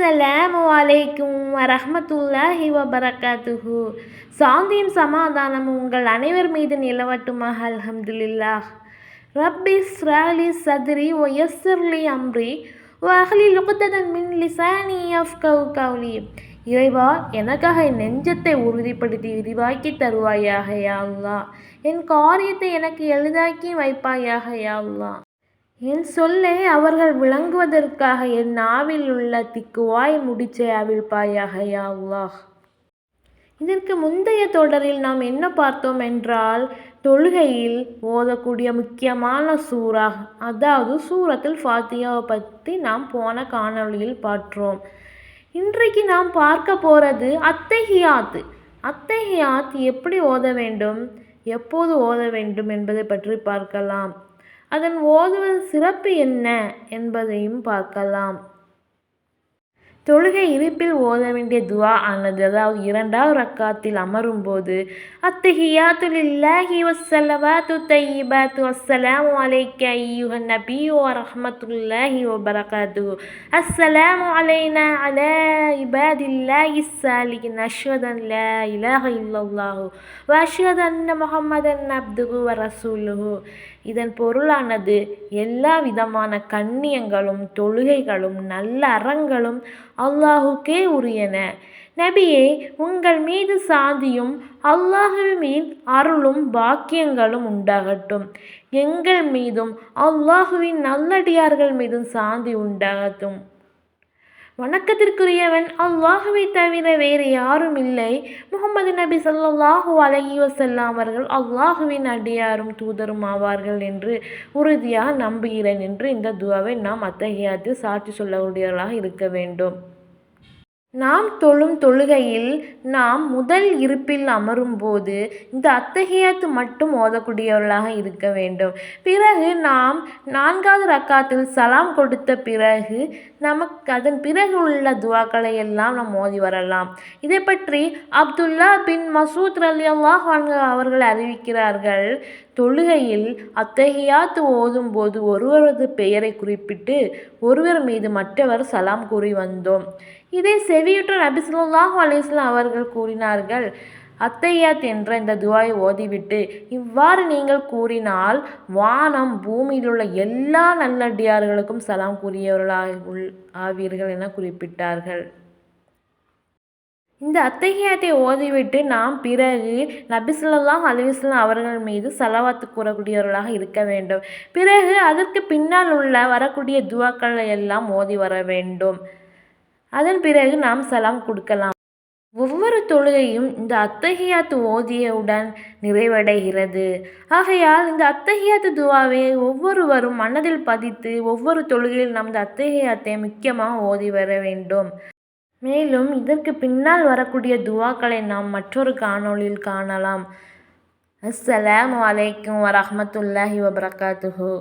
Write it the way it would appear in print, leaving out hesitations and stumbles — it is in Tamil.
அஸ்ஸலாமு அலைக்கும் வரஹ்மத்துல்லாஹி வபரகாத்துஹு. சாந்தியும் சமாதானமும் உங்கள் அனைவர் மீது நிலவட்டுமாக. அல்ஹம்துலில்லாஹ். ரப்பி இஸ்ரஹ்லி சத்ரி வயஸ்ஸிர்லி அம்ரி வஹ்லுல் உக்ததம் மின் லிசானி யஃப்கஹு கவ்லி. இறைவா, எனக்காக என் நெஞ்சத்தை உறுதிப்படுத்தி விரிவாக்கி தருவாயாக யா அல்லாஹ். என் காரியத்தை எனக்கு எளிதாக்கி வைப்பாயாக யா அல்லாஹ். என் சொல்லை அவர்கள் விளங்குவதற்காக என் நாவில் உள்ள திக்குவாய் முடிச்சை அவிழ்ப்பாயாக யா அல்லாஹ். இதற்கு முந்தைய தொடரில் நாம் என்ன பார்த்தோம் என்றால், தொழுகையில் ஓதக்கூடிய முக்கியமான சூரா, அதாவது சூரத்துல் ஃபாத்தியாவை பற்றி நாம் போன காணொளியில் பார்த்தோம். இன்றைக்கு நாம் பார்க்க போகிறது அத்தஹியாத். அத்தஹியாத் எப்படி ஓத வேண்டும், எப்போது ஓத வேண்டும் என்பதை பற்றி பார்க்கலாம். அதன் ஓதுவது சிறப்பு என்ன என்பதையும் பார்க்கலாம். தொழுகை இருப்பில் ஓத வேண்டிய துவா ஆனது, அதாவது இரண்டாவது ரக்காத்தில் அமரும் போது அத்தஹியாத்து லில்லாஹி வஸ்ஸலவாத்து தய்யிபாத்து அஸ்ஸலாமு அலைக்க அய்யுஹன் நபிய்யு வரஹ்மத்துல்லாஹி வபரகாத்துஹு. அஸ்ஸலாமு அலைனா அலா இபாதில்லாஹிஸ் ஸாலிஹீன். அஷ்ஹது அன் லா இலாஹ இல்லல்லாஹு வ அஷ்ஹது அன்ன முஹம்மதன் அப்துஹு வ ரசூலுஹு. இதன் பொருளானது, எல்லா விதமான கண்ணியங்களும் தொழுகைகளும் நல்ல அறங்களும் அல்லாஹுக்கே உரியன. நபியே, உங்கள் மீது சாந்தியும் அல்லாஹுவின் அருளும் பாக்கியங்களும் உண்டாகட்டும். எங்கள் மீதும் அல்லாஹுவின் நல்லடியார்கள் மீதும் சாந்தி உண்டாகட்டும். வணக்கத்திற்குரியவன் அல்லாஹுவை தவிர வேறு யாரும் இல்லை. முஹம்மது நபி ஸல்லல்லாஹு அலைஹி வஸல்லம் அவர்கள் அல்லாஹுவின் அடியாரும் தூதரும் ஆவார்கள் என்று உறுதியாக நம்புகிறேன் என்று இந்த துவாவை நாம் அத்தஹியாத்தில் சாட்சி சொல்லக்கூடியவர்களாக இருக்க வேண்டும். நாம் தொழும் தொழுகையில் நாம் முதல் இருப்பில் அமரும் போது இந்த அத்தஹியாத்து மட்டும் ஓதக்கூடியவர்களாக இருக்க வேண்டும். பிறகு நாம் நான்காவது ரக்காத்தில் சலாம் கொடுத்த பிறகு அதன் பிறகு உள்ள துவாக்களை எல்லாம் நாம் ஓதி வரலாம். இதை பற்றி அப்துல்லா பின் மசூத் ரலியல்லாஹு அன்ஹு அவர்கள் அறிவிக்கிறார்கள், தொழுகையில் அத்தஹியாத்து ஓதும் போது ஒருவரது பெயரை குறிப்பிட்டு ஒருவர் மீது மற்றவர் சலாம் கூறி வந்தோம். இதை செவியுற்ற நபி ஸல்லல்லாஹு அலைஹி வஸல்லம் அவர்கள் கூறினார்கள், அத்தஹியாத் என்ற இந்த துவாயை ஓதிவிட்டு இவ்வாறு நீங்கள் கூறினால் வானம் பூமியில் உள்ள எல்லா நல்லடியார்களுக்கும் சலாம் கூறியவர்களாக ஆவீர்கள் என குறிப்பிட்டார்கள். இந்த அத்தஹியாத்தை ஓதிவிட்டு நாம் பிறகு நபி ஸல்லல்லாஹு அலைஹி வஸல்லம் அவர்கள் மீது ஸலவாத்து கூறக்கூடியவர்களாக இருக்க வேண்டும். பிறகு அதற்கு பின்னால் உள்ள வரக்கூடிய துவாக்களை எல்லாம் ஓதி வர வேண்டும். அதன் பிறகு நாம் சலாம் கொடுக்கலாம். ஒவ்வொரு தொழுகையும் இந்த அத்தஹியாத்து ஓதியவுடன் நிறைவடைகிறது. ஆகையால் இந்த அத்தஹியாத்து துவாவை ஒவ்வொருவரும் மனதில் பதித்து ஒவ்வொரு தொழுகையில் நாம் இந்த அத்தஹியாத்தை முக்கியமாக ஓதி வர வேண்டும். மேலும் இதற்கு பின்னால் வரக்கூடிய துவாக்களை நாம் மற்றொரு காணொளியில் காணலாம். அஸ்ஸலாமு அலைக்கும் வரஹ்மத்துல்லாஹி வபரகாத்துஹு.